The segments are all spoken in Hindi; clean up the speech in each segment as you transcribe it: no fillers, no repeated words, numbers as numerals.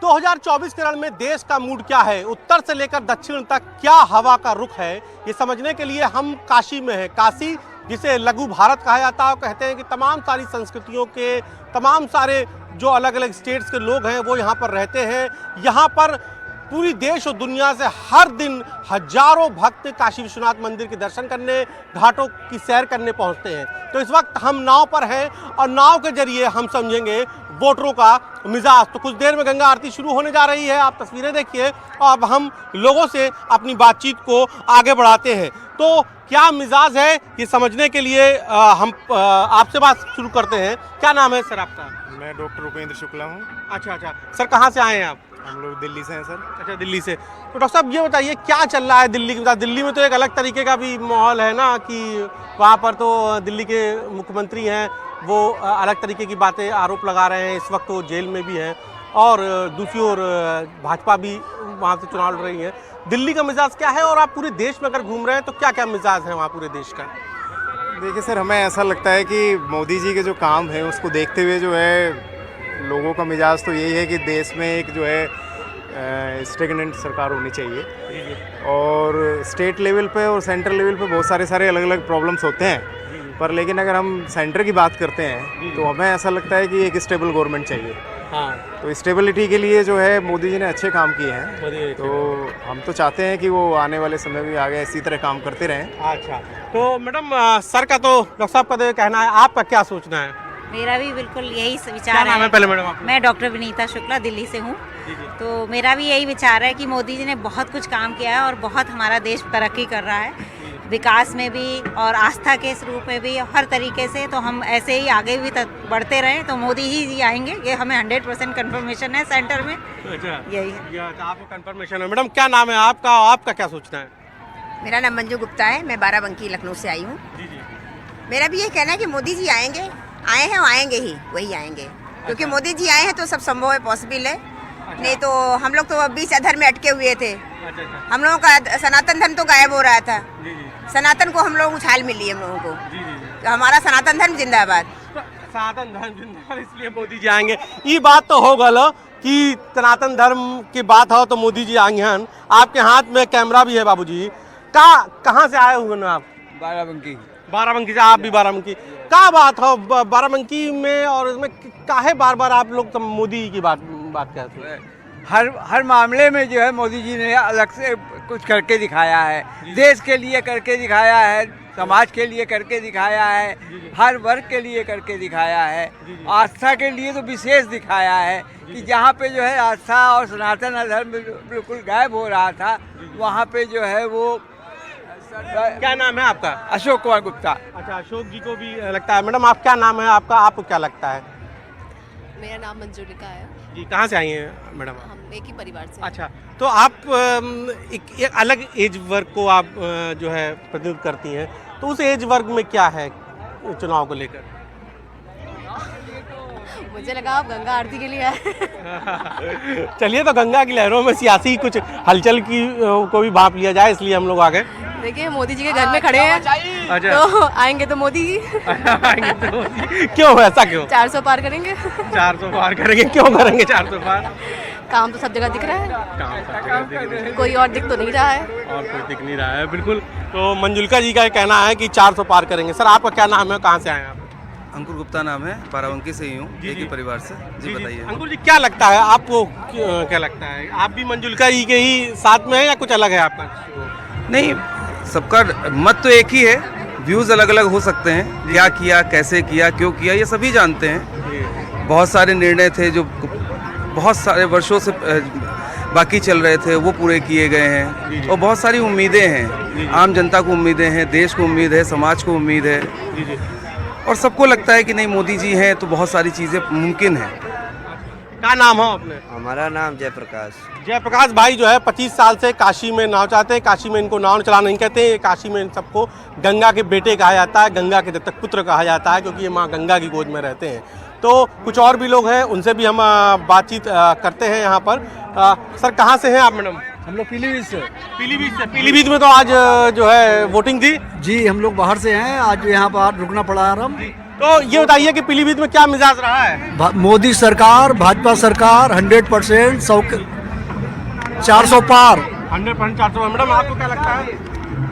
2024 के रण में देश का मूड क्या है, उत्तर से लेकर दक्षिण तक क्या हवा का रुख है, ये समझने के लिए हम काशी में हैं। काशी जिसे लघु भारत कहा जाता है, कहते हैं कि तमाम सारी संस्कृतियों के, तमाम सारे जो अलग अलग स्टेट्स के लोग हैं वो यहाँ पर रहते हैं। यहाँ पर पूरी देश और दुनिया से हर दिन हजारों भक्त काशी विश्वनाथ मंदिर के दर्शन करने, घाटों की सैर करने पहुँचते हैं। तो इस वक्त हम नाव पर हैं और नाव के जरिए हम समझेंगे वोटरों का मिजाज। तो कुछ देर में गंगा आरती शुरू होने जा रही है, आप तस्वीरें देखिए और अब हम लोगों से अपनी बातचीत को आगे बढ़ाते हैं। तो क्या मिजाज है ये समझने के लिए हम आपसे बात शुरू करते हैं। क्या नाम है सर आपका? मैं डॉक्टर उपेंद्र शुक्ला हूँ। अच्छा सर, कहाँ से आए हैं आप? हम लोग दिल्ली से हैं सर। अच्छा, दिल्ली से। तो डॉक्टर साहब ये बताइए क्या चल रहा है दिल्ली के? दिल्ली में तो एक अलग तरीके का भी माहौल है ना, कि वहाँ पर तो दिल्ली के मुख्यमंत्री हैं, वो अलग तरीके की बातें आरोप लगा रहे हैं। इस वक्त वो जेल में भी हैं और दूसरी ओर भाजपा भी वहाँ से चुनाव लड़ रही है। दिल्ली का मिजाज क्या है और आप पूरे देश में अगर घूम रहे हैं तो क्या क्या मिजाज है वहाँ पूरे देश का? देखिए सर, हमें ऐसा लगता है कि मोदी जी के जो काम है उसको देखते हुए जो है लोगों का मिजाज तो यही है कि देश में एक जो है स्टेगनेंट सरकार होनी चाहिए। और स्टेट लेवल पे और सेंट्रल लेवल पे बहुत सारे अलग अलग प्रॉब्लम्स होते हैं, पर लेकिन अगर हम सेंटर की बात करते हैं तो हमें ऐसा लगता है कि एक स्टेबल गवर्नमेंट चाहिए। हाँ, तो स्टेबिलिटी के लिए जो है मोदी जी ने अच्छे काम किए हैं, तो हम तो चाहते हैं कि वो आने वाले समय में आगे इसी तरह काम करते रहें। अच्छा, तो मैडम सर का तो डॉक्टर साहब का तो कहना है, आपका क्या सोचना है? मेरा भी बिल्कुल यही विचार क्या नाम है पहले मैडम आपका? मैं डॉक्टर विनीता शुक्ला दिल्ली से हूँ। तो मेरा भी यही विचार है कि मोदी जी ने बहुत कुछ काम किया है और बहुत हमारा देश तरक्की कर रहा है, विकास में भी और आस्था के रूप में भी, हर तरीके से। तो हम ऐसे ही आगे भी बढ़ते रहें तो मोदी ही आएंगे, ये हमें 100% कंफर्मेशन है सेंटर में। अच्छा, यही है। आपको कंफर्मेशन है। मैडम क्या नाम है आपका, आपका क्या सोचना है? मेरा नाम मंजू गुप्ता है, मैं बाराबंकी लखनऊ से आई हूँ। मेरा भी ये कहना है कि मोदी जी आएंगे, आए हैं, आएंगे ही, वही आएंगे। क्योंकि मोदी जी आए हैं तो सब संभव है, पॉसिबल है। नहीं तो हम लोग तो बीच अधर में अटके हुए थे। हम लोगों का सनातन धर्म तो गायब हो रहा था। सनातन को हम लोग उछाल मिली हम लोगों को। तो हमारा सनातन धर्म जिंदाबाद। सनातन धर्म जिंदाबाद, इसलिए मोदी जी आएंगे। ये बात तो हो गल कि सनातन धर्म की बात हो तो मोदी जी आएंगे। आपके हाथ में कैमरा भी है बाबूजी। कहाँ से आए हुए ना आप? बाराबंकी। बाराबंकी से? आप भी बाराबंकी? क्या बात हो बाराबंकी में और इसमें काहे बार बार आप लोग मोदी की बात कहते हैं? हर मामले में जो है मोदी जी ने अलग से कुछ करके दिखाया है, देश के लिए करके दिखाया है, समाज के लिए करके दिखाया है, हर वर्ग के लिए करके दिखाया है। आस्था के लिए तो विशेष दिखाया है कि जहाँ पे जो है आस्था और सनातन धर्म बिल्कुल गायब हो रहा था, वहाँ पे जो है वो। क्या नाम है आपका? अशोक कुमार गुप्ता। अच्छा, अशोक जी को भी लगता है। मैडम आप क्या नाम है आपका, आपको क्या लगता है? मेरा नाम मंजूलिका है जी। कहाँ से आई हैं मैडम? हम एक ही परिवार से। अच्छा, तो आप एक अलग एज वर्ग को आप जो है प्रतिनिधित्व करती हैं, तो उस एज वर्ग में क्या है चुनाव को लेकर? मुझे लगा आप गंगा आरती के लिए आए। चलिए, तो गंगा की लहरों में सियासी कुछ हलचल की को भी भांप लिया जाए, इसलिए हम लोग आ गए। देखिए मोदी जी के घर में खड़े हैं। अच्छा। तो आएंगे तो मोदी ही। आएंगे तो मोदी। क्यों, ऐसा क्यों? 400 पार करेंगे। 400 पार करेंगे? क्यों करेंगे 400 पार? काम तो सब जगह दिख रहा है। काम सब जगह दिख रहा है। कोई और दिख तो नहीं रहा है। और कोई दिख नहीं रहा है, बिल्कुल। तो मंजुलिका जी का कहना है कि 400 पार करेंगे। सर आपका क्या नाम है, कहाँ से आए हैं आप? अंकुर गुप्ता नाम है, बाराबंकी से ही हूँ, एक ही परिवार से। जी बताइए अंकुर जी, क्या लगता है आपको, क्या लगता है आप भी मंजुलिका जी के ही साथ में है या कुछ अलग है आपका? नहीं, सबका मत तो एक ही है, व्यूज़ अलग अलग हो सकते हैं। क्या किया, कैसे किया, क्यों किया, ये सभी जानते हैं। बहुत सारे निर्णय थे जो बहुत सारे वर्षों से बाकी चल रहे थे, वो पूरे किए गए हैं। और बहुत सारी उम्मीदें हैं, आम जनता को उम्मीदें हैं, देश को उम्मीद है, समाज को उम्मीद है, और सबको लगता है कि नहीं मोदी जी हैं तो बहुत सारी चीज़ें मुमकिन हैं। क्या नाम हो आपने? हमारा नाम जयप्रकाश। जयप्रकाश भाई जो है 25 साल से काशी में नाव चाहते हैं। काशी में इनको नाव चलाना नहीं कहते हैं, काशी में इन सबको गंगा के बेटे कहा जाता है, गंगा के दत्तक पुत्र कहा जाता है, क्योंकि ये माँ गंगा की गोद में रहते हैं। तो कुछ और भी लोग हैं, उनसे भी हम बातचीत करते हैं यहाँ पर। सर कहाँ से हैं आप मैडम? हम लोग पीलीभीत से। पीलीभीत से? पीलीभीत में तो आज जो है वोटिंग थी जी, हम लोग बाहर से हैं, आज यहाँ पर रुकना पड़ा हम। तो ये बताइए कि पीलीभीत में क्या मिजाज रहा है? मोदी सरकार, भाजपा सरकार 100%, 400 पार। 100% 400। मैडम आपको क्या लगता है?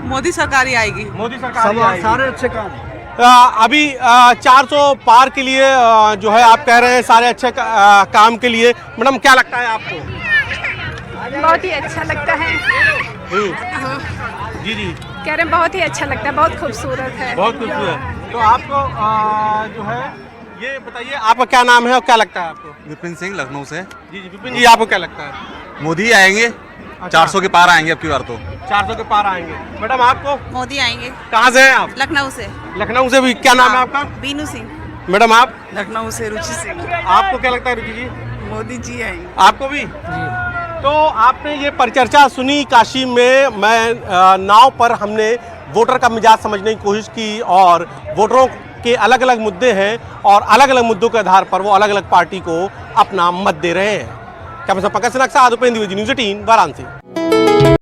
मोदी सरकार ही आएगी। मोदी सरकार ही आएगी। सारे अच्छे काम। अभी 400 पार के लिए जो है आप कह रहे हैं सारे अच्छे काम के लिए। मैडम क्या लगता है आपको? बहुत ही अच्छा लगता है। जी जी कह रहे हैं बहुत ही अच्छा लगता है, बहुत खूबसूरत है। बहुत खूबसूरत। तो आपको जो है ये बताइए आपका क्या नाम है और क्या लगता है आपको? विपिन सिंह, लखनऊ से। जी जी विपिन जी, आपको क्या लगता है? मोदी आएंगे, 400 के पार आएंगे अब की बार तो। 400 के पार आएंगे। मैडम आपको? मोदी आएंगे। कहाँ से हैं आप? लखनऊ से। लखनऊ से भी। क्या नाम है आपका? बीनू सिंह। मैडम आप? लखनऊ से रुचि सिंह। आपको क्या लगता है रुचि जी? मोदी जी आएंगे। आपको भी? तो आपने ये परिचर्चा सुनी काशी में। मैं नाव पर हमने वोटर का मिजाज समझने की कोशिश की और वोटरों के अलग अलग मुद्दे हैं और अलग अलग मुद्दों के आधार पर वो अलग अलग पार्टी को अपना मत दे रहे हैं। क्या पंकज सिन्हा के साथ उपेंद्र द्विवेदी, न्यूज़ 18 वाराणसी।